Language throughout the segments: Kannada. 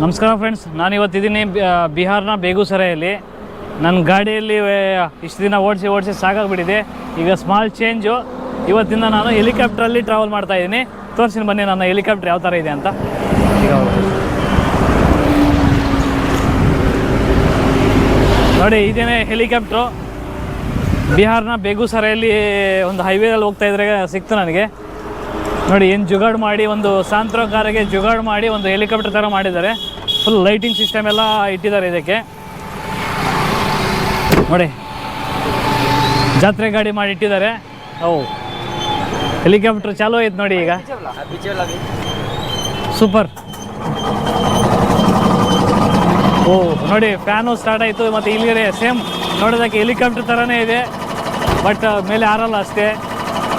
ನಮಸ್ಕಾರ ಫ್ರೆಂಡ್ಸ್, ನಾನಿವತ್ತಿದ್ದೀನಿ ಬಿಹಾರ್ನ ಬೇಗುಸರಾಯಲ್ಲಿ. ನನ್ನ ಗಾಡಿಯಲ್ಲಿ ಇಷ್ಟು ದಿನ ಓಡಿಸಿ ಸಾಕಾಗ್ಬಿಟ್ಟಿದೆ. ಈಗ ಸ್ಮಾಲ್ ಚೇಂಜು. ಇವತ್ತಿಂದ ನಾನು ಹೆಲಿಕಾಪ್ಟ್ರಲ್ಲಿ ಟ್ರಾವೆಲ್ ಮಾಡ್ತಾ ಇದ್ದೀನಿ. ತೋರಿಸ್ತೀನಿ ಬನ್ನಿ ನನ್ನ ಹೆಲಿಕಾಪ್ಟರ್ ಯಾವ ಥರ ಇದೆ ಅಂತ. ಈಗ ನೋಡಿ, ಇದೇನೇ ಹೆಲಿಕಾಪ್ಟ್ರು. ಬಿಹಾರ್ನ ಬೇಗುಸರಾಯಲ್ಲಿ ಒಂದು ಹೈವೇದಲ್ಲಿ ಹೋಗ್ತಾ ಇದ್ರೆ ಸಿಕ್ತು ನನಗೆ. ನೋಡಿ ಏನು ಜುಗಾಡು ಮಾಡಿ, ಒಂದು ಸಾಂತ್ರೋ ಕಾರಿಗೆ ಜುಗಾಡು ಮಾಡಿ ಒಂದು ಹೆಲಿಕಾಪ್ಟರ್ ಥರ ಮಾಡಿದ್ದಾರೆ. ಫುಲ್ ಲೈಟಿಂಗ್ ಸಿಸ್ಟಮ್ ಎಲ್ಲ ಇಟ್ಟಿದ್ದಾರೆ ಇದಕ್ಕೆ. ನೋಡಿ, ಜಾತ್ರೆ ಗಾಡಿ ಮಾಡಿ ಇಟ್ಟಿದ್ದಾರೆ. ಹೆಲಿಕಾಪ್ಟರ್ ಚಾಲೂ ಆಯ್ತು ನೋಡಿ ಈಗ. ಸೂಪರ್. ನೋಡಿ, ಫ್ಯಾನು ಸ್ಟಾರ್ಟ್ ಆಯಿತು. ಮತ್ತು ಇಲ್ಲಿಗೆ ಸೇಮ್ ನೋಡೋದಕ್ಕೆ ಹೆಲಿಕಾಪ್ಟರ್ ಥರನೇ ಇದೆ, ಬಟ್ ಮೇಲೆ ಹಾರಲ್ಲ ಅಷ್ಟೇ.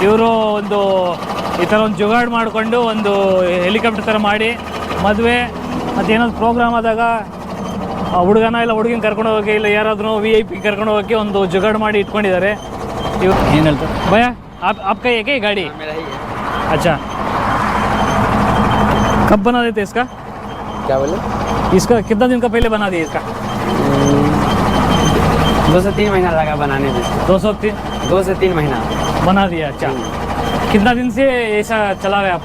ಇವರು ಒಂದು ಈ ಥರ ಒಂದು ಜುಗಾಡು ಮಾಡಿಕೊಂಡು ಒಂದು ಹೆಲಿಕಾಪ್ಟರ್ ಥರ ಮಾಡಿ ಮದುವೆ ಮತ್ತು ಏನಾದ್ರು ಪ್ರೋಗ್ರಾಮ್ ಆದಾಗ ಹುಡುಗನ ಇಲ್ಲ ಹುಡುಗಿನ ಕರ್ಕೊಂಡು ಹೋಗೋಕ್ಕೆ, ಇಲ್ಲ ಯಾರಾದರೂ VIP ಕರ್ಕೊಂಡು ಹೋಗೋಕ್ಕೆ ಒಂದು ಜುಗಾಡು ಮಾಡಿ ಇಟ್ಕೊಂಡಿದ್ದಾರೆ. ಇವ್ರು ಏನು ಹೇಳ್ತಾರೆ ಭಯ आपका है क्या गाड़ी? अच्छा, कब बना देते इसका? क्या बोले? इसका कितना दिन का पहले बना दिए इसका? 2 से 3 महीना लगा बनाने में। 2 से 3 महीना बना दिया। अच्छा, कितना दिन से ऐसा चला रहे आप?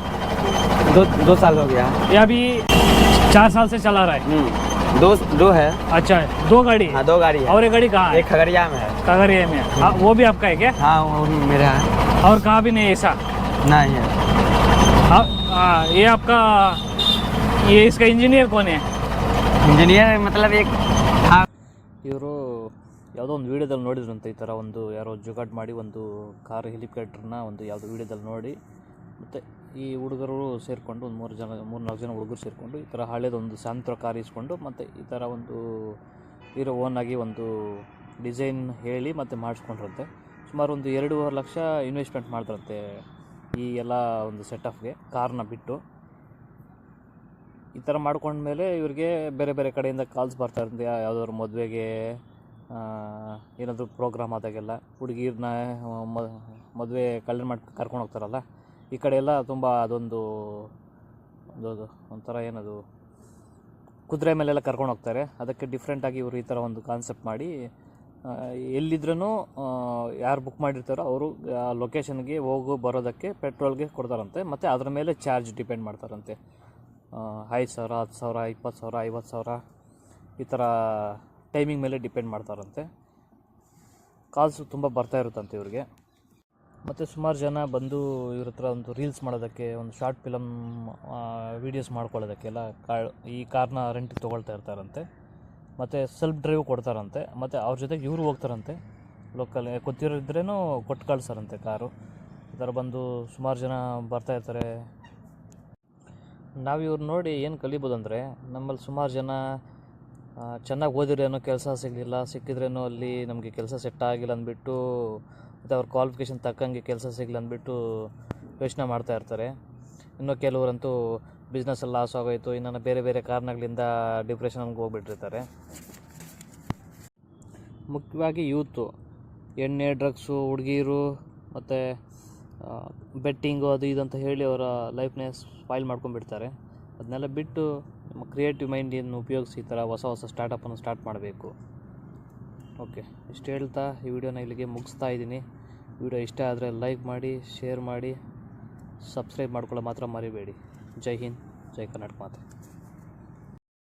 2 साल हो गया। ये अभी 4 साल से चला रहा है? दो है। अच्छा, 2 गाड़ी? हाँ, 2 गाड़ी है। और एक गाड़ी कहाँ है? एक खगड़िया में है। खगड़िया में? वो भी आपका है क्या? हाँ, वो मेरा है। और कहाँ भी नहीं ऐसा? नहीं है। ये आपका, ये इसका इंजीनियर कौन है? इंजीनियर मतलब एक था। ಇವರು ಯಾವುದೋ ಒಂದು ವೀಡಿಯೋದಲ್ಲಿ ನೋಡಿದ್ರಂತೆ, ಈ ಥರ ಒಂದು ಯಾರೋ ಜುಗಾಡ್ ಮಾಡಿ ಒಂದು ಕಾರ್ ಹೆಲಿಕಾಪ್ಟರ್ನ ಒಂದು ಯಾವುದೋ ವೀಡಿಯೋದಲ್ಲಿ ನೋಡಿ, ಮತ್ತು ಈ ಹುಡುಗರು ಸೇರಿಕೊಂಡು ಒಂದು 3-4 ಜನ ಹುಡುಗರು ಸೇರಿಕೊಂಡು ಈ ಥರ ಹಳೇದೊಂದು ಸಾಂತ್ರೋ ಕಾರ್ ಇಸ್ಕೊಂಡು ಮತ್ತು ಈ ಥರ ಒಂದು ಇರೋ ಓನಾಗಿ ಒಂದು ಡಿಸೈನ್ ಹೇಳಿ ಮತ್ತು ಮಾಡಿಸ್ಕೊಂಡ್ರಂತೆ. ಸುಮಾರು ಒಂದು 2.5 ಲಕ್ಷ ಇನ್ವೆಸ್ಟ್ಮೆಂಟ್ ಮಾಡ್ತಾರಂತೆ ಈ ಎಲ್ಲ ಒಂದು ಸೆಟಪ್ಗೆ, ಕಾರ್ನ ಬಿಟ್ಟು. ಈ ಥರ ಮಾಡ್ಕೊಂಡ್ಮೇಲೆ ಇವ್ರಿಗೆ ಬೇರೆ ಬೇರೆ ಕಡೆಯಿಂದ ಕಾಲ್ಸ್ ಬರ್ತಾ ಇರುತ್ತೆ. ಯಾವುದಾದ್ರು ಮದುವೆಗೆ, ಏನಾದರೂ ಪ್ರೋಗ್ರಾಮ್ ಆದಾಗೆಲ್ಲ ಹುಡುಗಿರನ್ನ ಮದುವೆ ಕಲ್ಯಾಣ ಮಾಡಿ ಕರ್ಕೊಂಡು ಹೋಗ್ತಾರಲ್ಲ, ಈ ಕಡೆ ಎಲ್ಲ ತುಂಬ ಅದೊಂದು ಒಂಥರ ಏನದು ಕುದುರೆ ಮೇಲೆಲ್ಲ ಕರ್ಕೊಂಡು ಹೋಗ್ತಾರೆ. ಅದಕ್ಕೆ ಡಿಫ್ರೆಂಟಾಗಿ ಇವರು ಈ ಥರ ಒಂದು ಕಾನ್ಸೆಪ್ಟ್ ಮಾಡಿ ಎಲ್ಲಿದ್ರೂ ಯಾರು ಬುಕ್ ಮಾಡಿರ್ತಾರೋ ಅವರು ಲೊಕೇಶನ್ಗೆ ಬರೋದಕ್ಕೆ ಪೆಟ್ರೋಲ್ಗೆ ಕೊಡ್ತಾರಂತೆ. ಮತ್ತು ಅದರ ಮೇಲೆ ಚಾರ್ಜ್ ಡಿಪೆಂಡ್ ಮಾಡ್ತಾರಂತೆ. 5,000, 10,000, 20,000, 50,000 ಈ ಥರ ಟೈಮಿಂಗ್ ಮೇಲೆ ಡಿಪೆಂಡ್ ಮಾಡ್ತಾರಂತೆ. ಕಾಲ್ಸು ತುಂಬ ಬರ್ತಾ ಇರುತ್ತಂತೆ ಇವ್ರಿಗೆ. ಮತ್ತು ಸುಮಾರು ಜನ ಬಂದು ಇವ್ರ ಹತ್ರ ಒಂದು ರೀಲ್ಸ್ ಮಾಡೋದಕ್ಕೆ, ಒಂದು ಶಾರ್ಟ್ ಫಿಲಮ್ ವೀಡಿಯೋಸ್ ಮಾಡ್ಕೊಳ್ಳೋದಕ್ಕೆಲ್ಲ ಈ ಕಾರ್ನ ರೆಂಟಿಗೆ ತೊಗೊಳ್ತಾ ಇರ್ತಾರಂತೆ. ಮತ್ತು ಸೆಲ್ಫ್ ಡ್ರೈವ್ ಕೊಡ್ತಾರಂತೆ. ಮತ್ತು ಅವ್ರ ಜೊತೆಗೆ ಇವರು ಹೋಗ್ತಾರಂತೆ. ಲೋಕಲ್ ಗೊತ್ತಿರೋದ್ರೇನು ಕೊಟ್ಟು ಕಳಿಸ್ತಾರಂತೆ ಕಾರು. ಈ ಥರ ಬಂದು ಸುಮಾರು ಜನ ಬರ್ತಾ ಇರ್ತಾರೆ. ನಾವು ಇವ್ರು ನೋಡಿ ಏನು ಕಲಿಬೋದಂದರೆ, ನಮ್ಮಲ್ಲಿ ಸುಮಾರು ಜನ ಚೆನ್ನಾಗಿ ಓದಿದ್ರೇನೋ ಕೆಲಸ ಸಿಗಲಿಲ್ಲ, ಸಿಕ್ಕಿದ್ರೇನೋ ಅಲ್ಲಿ ನಮಗೆ ಕೆಲಸ ಸೆಟ್ ಆಗಿಲ್ಲ ಅಂದ್ಬಿಟ್ಟು, ಮತ್ತು ಅವ್ರ ಕ್ವಾಲಿಫಿಕೇಷನ್ ತಕ್ಕಂಗೆ ಕೆಲಸ ಸಿಗಲಿ ಅಂದ್ಬಿಟ್ಟು ಯೋಚನೆ ಮಾಡ್ತಾ ಇರ್ತಾರೆ. ಇನ್ನು ಕೆಲವರಂತೂ ಬಿಸ್ನೆಸ್ಸಲ್ಲಿ ಲಾಸ್ ಆಗೋಯಿತು, ಇನ್ನು ಬೇರೆ ಬೇರೆ ಕಾರಣಗಳಿಂದ ಡಿಪ್ರೆಷನ್ಗೆ ಹೋಗ್ಬಿಟ್ಟಿರ್ತಾರೆ. ಮುಖ್ಯವಾಗಿ ಯೂತು ಎಣ್ಣೆ, ಡ್ರಗ್ಸು, ಹುಡುಗಿರು ಮತ್ತು ಬೆಟ್ಟಿಂಗು ಅದು ಇದಂತ ಹೇಳಿ ಅವರ ಲೈಫ್ನೇ ಸ್ಪಾಯ್ಲ್ ಮಾಡ್ಕೊಂಡ್ಬಿಡ್ತಾರೆ. ಅದನ್ನೆಲ್ಲ ಬಿಟ್ಟು ನಮ್ಮ ಕ್ರಿಯೇಟಿವ್ ಮೈಂಡನ್ನು ಉಪಯೋಗಿಸಿ ಈ ಥರ ಹೊಸ ಸ್ಟಾರ್ಟಪ್ಪನ್ನು ಸ್ಟಾರ್ಟ್ ಮಾಡಬೇಕು. ಓಕೆ, ಇಷ್ಟು ಹೇಳ್ತಾ ಈ ವಿಡಿಯೋನ ಇಲ್ಲಿಗೆ ಮುಗಿಸ್ತಾ ಇದ್ದೀನಿ. ವಿಡಿಯೋ ಇಷ್ಟ ಆದರೆ ಲೈಕ್ ಮಾಡಿ, ಶೇರ್ ಮಾಡಿ, ಸಬ್ಸ್ಕ್ರೈಬ್ ಮಾಡ್ಕೊಳ್ಳೋ ಮಾತ್ರ ಮರಿಬೇಡಿ. ಜೈ ಹಿಂದ್, ಜೈ ಕರ್ನಾಟಕ ಮಾತೆ.